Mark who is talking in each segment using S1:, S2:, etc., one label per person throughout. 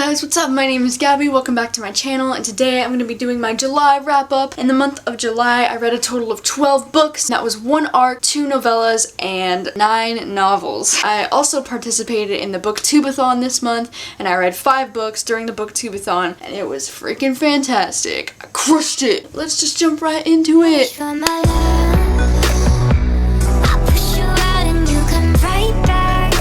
S1: guys, what's up? My name is Gabby, welcome back to my channel, and today I'm going to be doing my July wrap-up. In the month of July, I read a total of 12 books. That was 1 arc, 2 novellas, and 9 novels. I also participated in the booktubeathon this month, and I read 5 books during the booktubeathon, and it was freaking fantastic. I crushed it! Let's just jump right into it!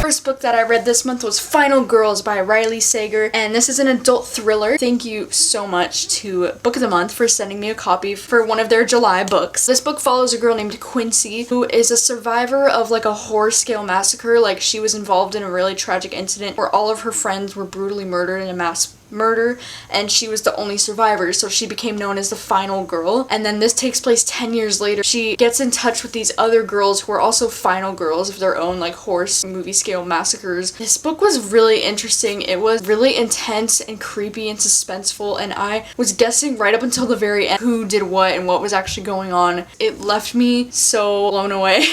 S1: First book that I read this month was Final Girls by Riley Sager, and this is an adult thriller. Thank you so much to Book of the Month for sending me a copy for one of their July books. This book follows a girl named Quincy who is a survivor of like a horror scale massacre. Like, she was involved in a really tragic incident where all of her friends were brutally murdered in a mass murder, and she was the only survivor, so she became known as the Final Girl. And then this takes place 10 years later. She gets in touch with these other girls who are also final girls of their own like horse movie scale massacres. This book was really interesting. It was really intense and creepy and suspenseful, and I was guessing right up until the very end who did what and what was actually going on. It left me so blown away.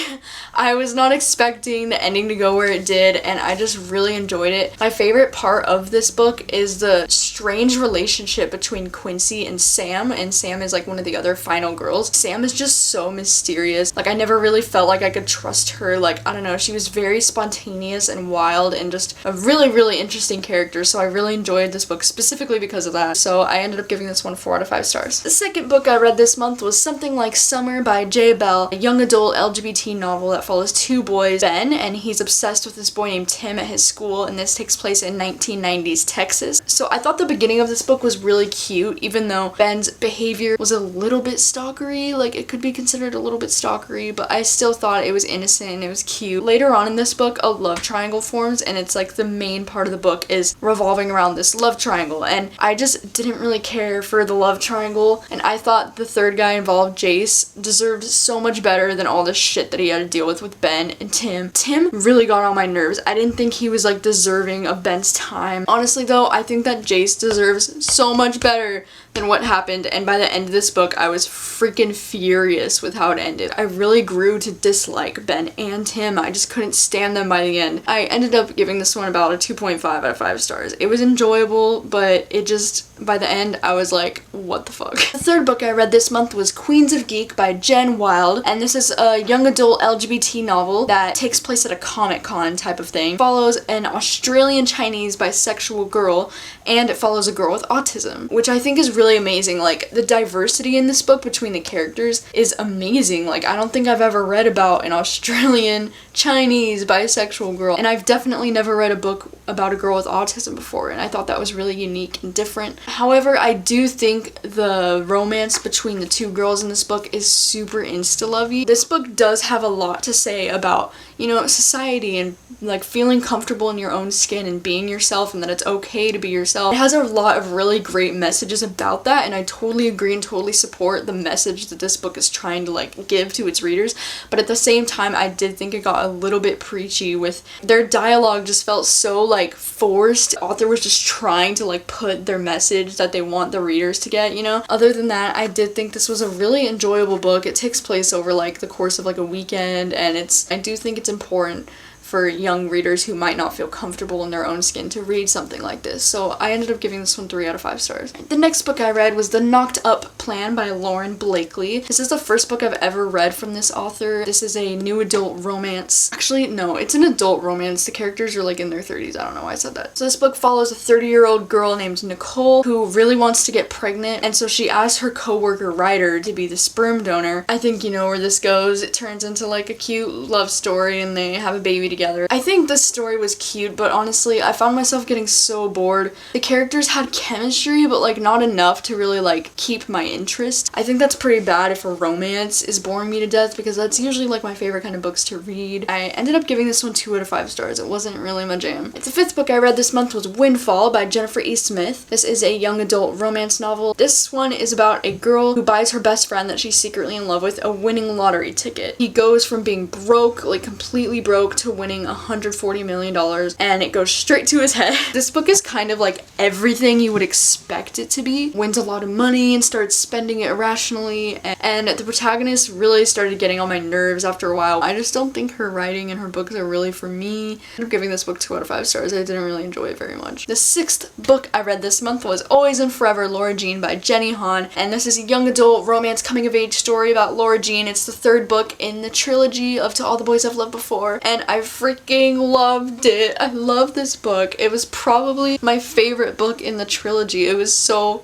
S1: I was not expecting the ending to go where it did, and I just really enjoyed it. My favorite part of this book is the strange relationship between Quincy and Sam is like one of the other final girls. Sam is just so mysterious. Like, I never really felt like I could trust her. Like, I don't know, she was very spontaneous and wild and just a really interesting character, so I really enjoyed this book specifically because of that. So I ended up giving this one 4 out of 5 stars. The second book I read this month was Something Like Summer by J. Bell, a young adult LGBT novel that follows 2 boys, Ben, and he's obsessed with this boy named Tim at his school, and this takes place in 1990s Texas. So I thought the beginning of this book was really cute, even though Ben's behavior was a little bit stalkery. Like, it could be considered a little bit stalkery, but I still thought it was innocent and it was cute. Later on in this book, a love triangle forms, and it's like the main part of the book is revolving around this love triangle, and I just didn't really care for the love triangle, and I thought the third guy involved, Jace, deserved so much better than all the shit that he had to deal with Ben and Tim. Tim really got on my nerves. I didn't think he was like deserving of Ben's time. Honestly though, I think that Jace deserves so much better than what happened, and by the end of this book I was freaking furious with how it ended. I really grew to dislike Ben and Tim. I just couldn't stand them by the end. I ended up giving this one about a 2.5 out of 5 stars. It was enjoyable, but it just, by the end, I was like, what the fuck? The third book I read this month was Queens of Geek by Jen Wilde, and this is a young adult LGBT novel that takes place at a Comic-Con type of thing. It follows an Australian Chinese bisexual girl, and it follows a girl with autism, which I think is really amazing. Like, the diversity in this book between the characters is amazing. Like, I don't think I've ever read about an Australian Chinese bisexual girl, and I've definitely never read a book about a girl with autism before, and I thought that was really unique and different. However, I do think the romance between the 2 girls in this book is super insta-lovey. This book does have a lot to say about, you know, society and like feeling comfortable in your own skin and being yourself, and that it's okay to be yourself. It has a lot of really great messages about that, and I totally agree and totally support the message that this book is trying to like give to its readers, but at the same time I did think it got a little bit preachy with their dialogue. Just felt so like forced. The author was just trying to like put their message that they want the readers to get, you know? Other than that, I did think this was a really enjoyable book. It takes place over like the course of like a weekend, and I do think it's important for young readers who might not feel comfortable in their own skin to read something like this. So I ended up giving this one 3 out of 5 stars. The next book I read was The Knocked Up Plan by Lauren Blakely. This is the first book I've ever read from this author. This is a new adult romance. Actually, no, it's an adult romance. The characters are like in their 30s. I don't know why I said that. So this book follows a 30-year-old girl named Nicole who really wants to get pregnant, and so she asks her coworker Ryder to be the sperm donor. I think you know where this goes. It turns into like a cute love story, and they have a baby together. I think this story was cute, but honestly, I found myself getting so bored. The characters had chemistry, but like not enough to really like keep my interest. I think that's pretty bad if a romance is boring me to death, because that's usually like my favorite kind of books to read. I ended up giving this one 2 out of 5 stars. It wasn't really my jam. The 5th book I read this month was Windfall by Jennifer E. Smith. This is a young adult romance novel. This one is about a girl who buys her best friend that she's secretly in love with a winning lottery ticket. He goes from being broke, like completely broke, to winning winning $140 million, and it goes straight to his head. This book is kind of like everything you would expect it to be. Wins a lot of money and starts spending it irrationally, and the protagonist really started getting on my nerves after a while. I just don't think her writing and her books are really for me. I'm giving this book 2 out of 5 stars. I didn't really enjoy it very much. The 6th book I read this month was Always and Forever, Laura Jean by Jenny Han, and this is a young adult romance coming of age story about Laura Jean. It's the 3rd book in the trilogy of To All the Boys I've Loved Before, and I freaking loved it. I love this book. It was probably my favorite book in the trilogy. It was so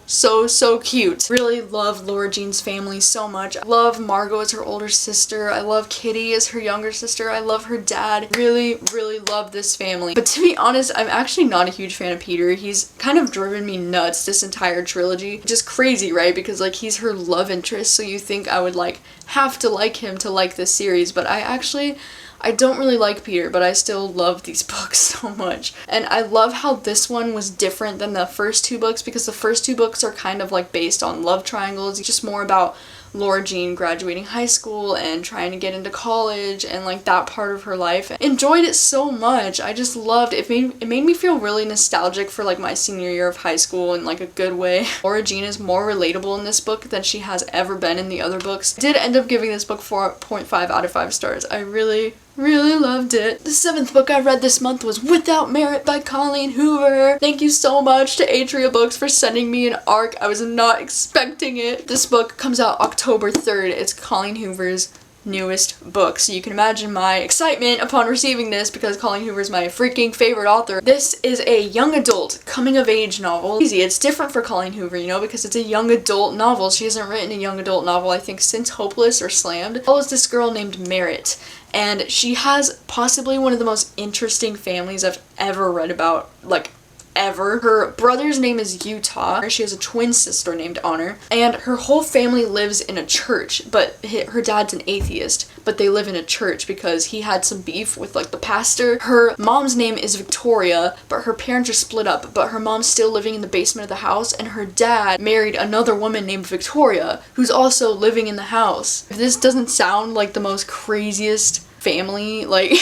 S1: cute. Really love Laura Jean's family so much. I love Margot as her older sister. I love Kitty as her younger sister. I love her dad. Really love this family. But to be honest, I'm actually not a huge fan of Peter. He's kind of driven me nuts this entire trilogy. Just crazy, right? Because like he's her love interest, so you think I would like have to like him to like this series, but I don't really like Peter, but I still love these books so much. And I love how this one was different than the first 2 books, because the first 2 books are kind of like based on love triangles. It's just more about Laura Jean graduating high school and trying to get into college and like that part of her life. I enjoyed it so much. I just loved it. It made me feel really nostalgic for like my senior year of high school in like a good way. Laura Jean is more relatable in this book than she has ever been in the other books. I did end up giving this book 4.5 out of 5 stars. I really loved it. The 7th book I read this month was Without Merit by Colleen Hoover. Thank you so much to Atria Books for sending me an ARC. I was not expecting it. This book comes out October 3rd. It's Colleen Hoover's newest book, so you can imagine my excitement upon receiving this because Colleen Hoover is my freaking favorite author. This is a young adult coming of age novel. It's different for Colleen Hoover, you know, because it's a young adult novel. She hasn't written a young adult novel, I think, since Hopeless or Slammed. It follows this girl named Merit, and she has possibly one of the most interesting families I've ever read about, like ever. Her brother's name is Utah. She has a twin sister named Honor, and her whole family lives in a church, but her dad's an atheist, but they live in a church because he had some beef with like the pastor. Her mom's name is Victoria, but her parents are split up, but her mom's still living in the basement of the house, and her dad married another woman named Victoria who's also living in the house. If this doesn't sound like the most craziest family, like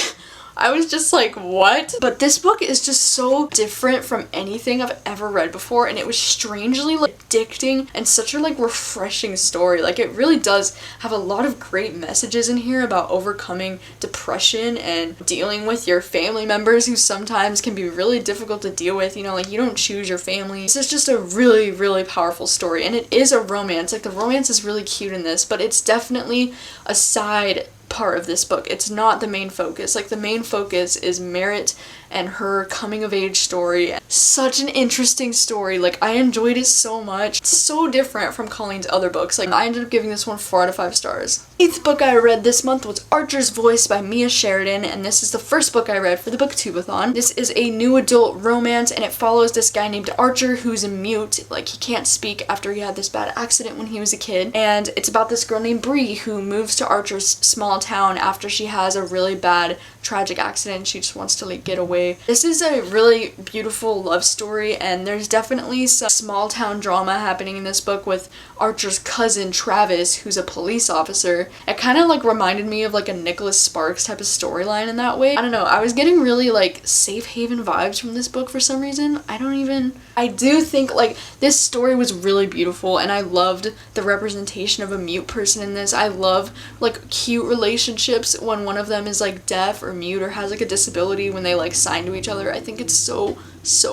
S1: I was just like, what? But this book is just so different from anything I've ever read before, and it was strangely like addicting and such a like refreshing story. Like it really does have a lot of great messages in here about overcoming depression and dealing with your family members who sometimes can be really difficult to deal with, you know, like you don't choose your family. This is just a really powerful story, and it is a romance. Like the romance is really cute in this, but it's definitely a side part of this book. It's not the main focus. Like the main focus is Merit and her coming of age story. Such an interesting story. Like I enjoyed it so much. It's so different from Colleen's other books. Like I ended up giving this one 4 out of 5 stars. 8th book I read this month was Archer's Voice by Mia Sheridan, and this is the first book I read for the Booktubeathon. This is a new adult romance, and it follows this guy named Archer who's a mute. Like he can't speak after he had this bad accident when he was a kid, and it's about this girl named Bree who moves to Archer's small town after she has a really bad tragic accident. She just wants to like get away. This is a really beautiful love story, and there's definitely some small town drama happening in this book with Archer's cousin Travis, who's a police officer. It kind of like reminded me of like a Nicholas Sparks type of storyline in that way. I don't know, I was getting really like safe haven vibes from this book for some reason. I do think like this story was really beautiful, and I loved the representation of a mute person in this. I love like cute relationships when one of them is like deaf or mute or has like a disability when they like sign to each other. I think it's so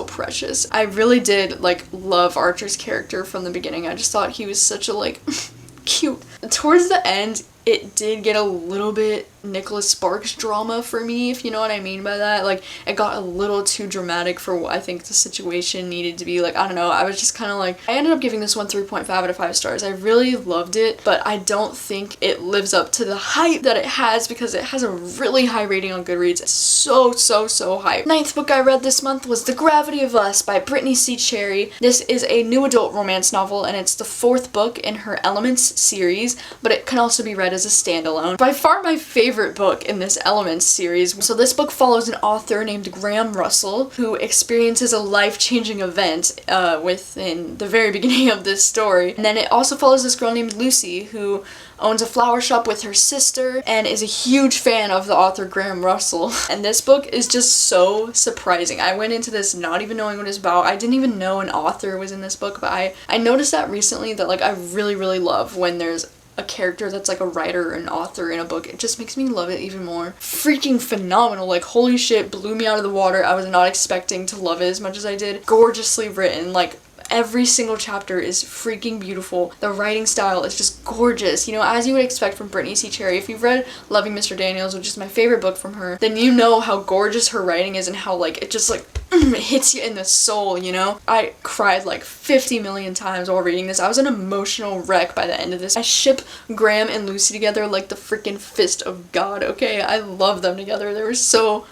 S1: precious. I really did like love Archer's character from the beginning. I just thought he was such a like cute. Towards the end, it did get a little bit Nicholas Sparks drama for me, if you know what I mean by that. Like, it got a little too dramatic for what I think the situation needed to be. Like, I don't know, I was just kind of like, I ended up giving this one 3.5 out of 5 stars. I really loved it, but I don't think it lives up to the hype that it has because it has a really high rating on Goodreads. It's so hype. 9th book I read this month was The Gravity of Us by Brittany C. Cherry. This is a new adult romance novel, and it's the 4th book in her Elements series, but it can also be read read as a standalone. By far my favorite book in this Elements series. So this book follows an author named Graham Russell who experiences a life-changing event within the very beginning of this story. And then it also follows this girl named Lucy who owns a flower shop with her sister and is a huge fan of the author Graham Russell. And this book is just so surprising. I went into this not even knowing what it's about. I didn't even know an author was in this book, but I noticed that recently that like I really love when there's a character that's like a writer or an author in a book. It just makes me love it even more. Freaking phenomenal. Like holy shit, blew me out of the water. I was not expecting to love it as much as I did. Gorgeously written. Like every single chapter is freaking beautiful. The writing style is just gorgeous. You know, as you would expect from Brittany C. Cherry. If you've read Loving Mr. Daniels, which is my favorite book from her, then you know how gorgeous her writing is and how like it just like it hits you in the soul, you know? I cried like 50 million times while reading this. I was an emotional wreck by the end of this. I ship Graham and Lucy together like the freaking fist of God, okay? I love them together. They were so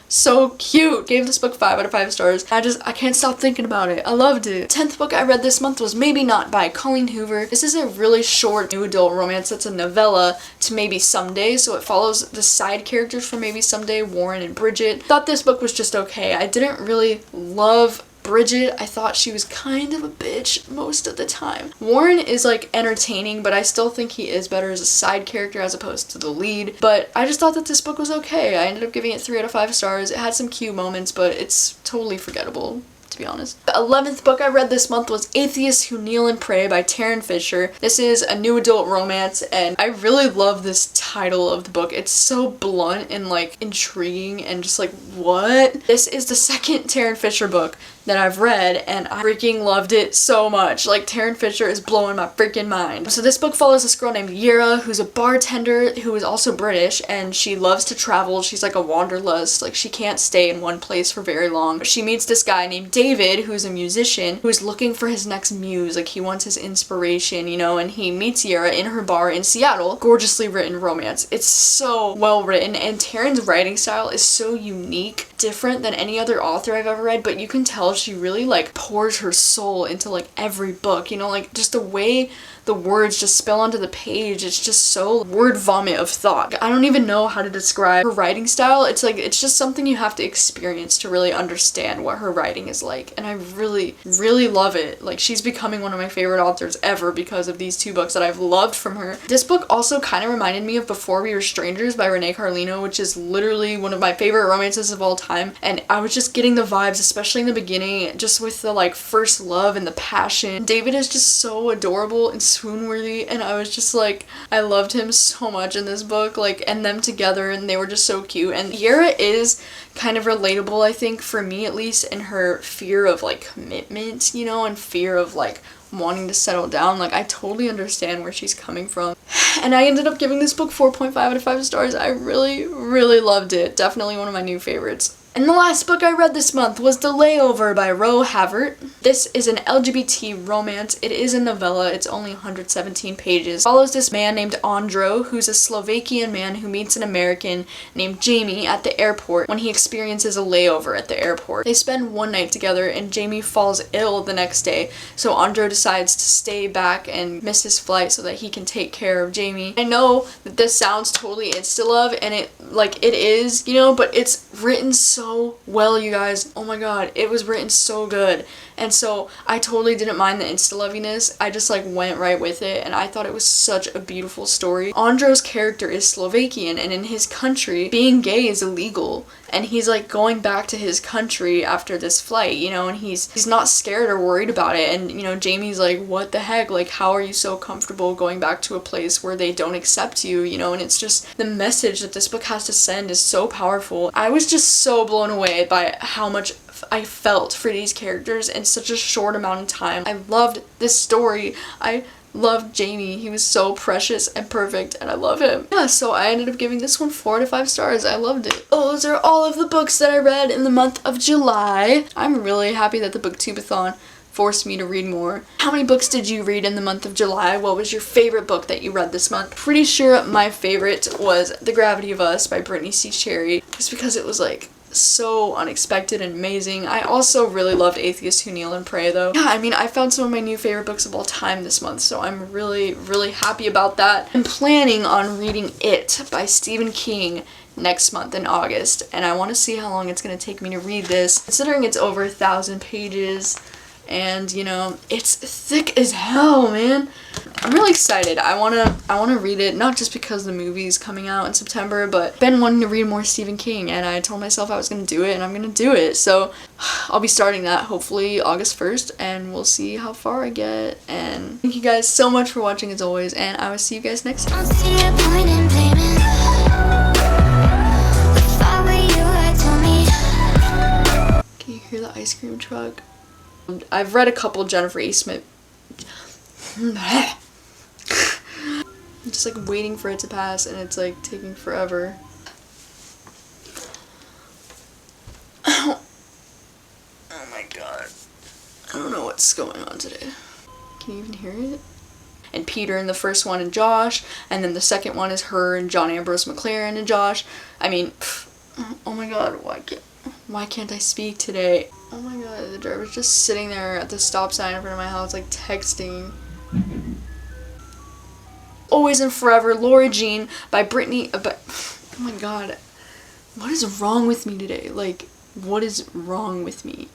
S1: cute. Gave this book 5 out of 5 stars. I can't stop thinking about it. I loved it. 10th book I read this month was Maybe Not by Colleen Hoover. This is a really short new adult romance that's a novella to Maybe Someday, so it follows the side characters from Maybe Someday, Warren and Bridget. Thought this book was just okay. I didn't really love Bridget. I thought she was kind of a bitch most of the time. Warren is like entertaining, but I still think he is better as a side character as opposed to the lead. But I just thought that this book was okay. I ended up giving it 3 out of 5 stars. It had some cute moments, but it's totally forgettable, to be honest. The 11th book I read this month was Atheists Who Kneel and Pray by Taryn Fisher. This is a new adult romance and I really love this title of the book. It's so blunt and like intriguing and just like what? This is the second Taryn Fisher book that I've read and I freaking loved it so much. Like Taryn Fisher is blowing my freaking mind. So this book follows this girl named Yera who's a bartender who is also British and she loves to travel. She's like a wanderlust. Like she can't stay in one place for very long. But she meets this guy named David who's a musician who's looking for his next muse. Like he wants his inspiration, you know, and he meets Yera in her bar in Seattle. Gorgeously written romance. It's so well written and Taryn's writing style is so unique, different than any other author I've ever read, but you can tell she really like pours her soul into like every book, you know, like just the way the words just spill onto the page. It's just so word vomit of thought. I don't even know how to describe her writing style. It's like, it's just something you have to experience to really understand what her writing is like. And I really love it. Like she's becoming one of my favorite authors ever because of these 2 books that I've loved from her. This book also kind of reminded me of Before We Were Strangers by Renee Carlino, which is literally one of my favorite romances of all time. And I was just getting the vibes, especially in the beginning, just with the like first love and the passion. David is just so adorable and swoon-worthy and I was just like, I loved him so much in this book, like, and them together and they were just so cute. And Yera is kind of relatable, I think, for me at least, in her fear of like commitment, you know, and fear of like wanting to settle down. Like I totally understand where she's coming from. And I ended up giving this book 4.5 out of 5 stars. I really loved it. Definitely one of my new favorites. And the last book I read this month was The Layover by Ro Havert. This is an LGBT romance. It is a novella. It's only 117 pages. It follows this man named Andro, who's a Slovakian man who meets an American named Jamie at the airport when he experiences a layover at the airport. They spend one night together and Jamie falls ill the next day, so Andro decides to stay back and miss his flight so that he can take care of Jamie. I know that this sounds totally insta-love, and it is, you know, but it's written so well, you guys. Oh my god, it was written so good. And so I totally didn't mind the insta-loviness. I just like went right with it and I thought it was such a beautiful story. Andro's character is Slovakian and in his country being gay is illegal. And he's like going back to his country after this flight, you know, and he's not scared or worried about it. And, you know, Jamie's like, what the heck? Like, how are you so comfortable going back to a place where they don't accept you, you know? And it's just the message that this book has to send is so powerful. I was just so blown away by how much I felt for these characters in such a short amount of time. I loved this story. I loved Jamie. He was so precious and perfect and I love him. Yeah, so I ended up giving this one 4 out of 5 stars. I loved it. Those are all of the books that I read in the month of July. I'm really happy that the booktubeathon forced me to read more. How many books did you read in the month of July? What was your favorite book that you read this month? Pretty sure my favorite was The Gravity of Us by Brittany C. Cherry, just because it was like so unexpected and amazing. I also really loved Atheists Who Kneel and Pray though. Yeah, I mean, I found some of my new favorite books of all time this month, so I'm really, really happy about that. I'm planning on reading It by Stephen King next month in August, and I want to see how long it's going to take me to read this, considering it's over 1,000 pages, and you know, it's thick as hell, man. I'm really excited. I wanna read it, not just because the movie's coming out in September, but I've been wanting to read more Stephen King, and I told myself I was gonna do it, and I'm gonna do it. So I'll be starting that hopefully August 1st, and we'll see how far I get. And thank you guys so much for watching as always, and I will see you guys next time. Can you hear the ice cream truck? I've read a couple Jennifer A. Smith. I'm just like waiting for it to pass, and it's like taking forever. Oh my god. I don't know what's going on today. Can you even hear it? And Peter in the first one and Josh, and then the second one is her and John Ambrose McLaren and Josh. I mean, oh my god, why can't I speak today? Oh my god, the driver's just sitting there at the stop sign in front of my house, like texting. Always and Forever, Laura Jean by Brittany. Oh my god, what is wrong with me today? Like, what is wrong with me?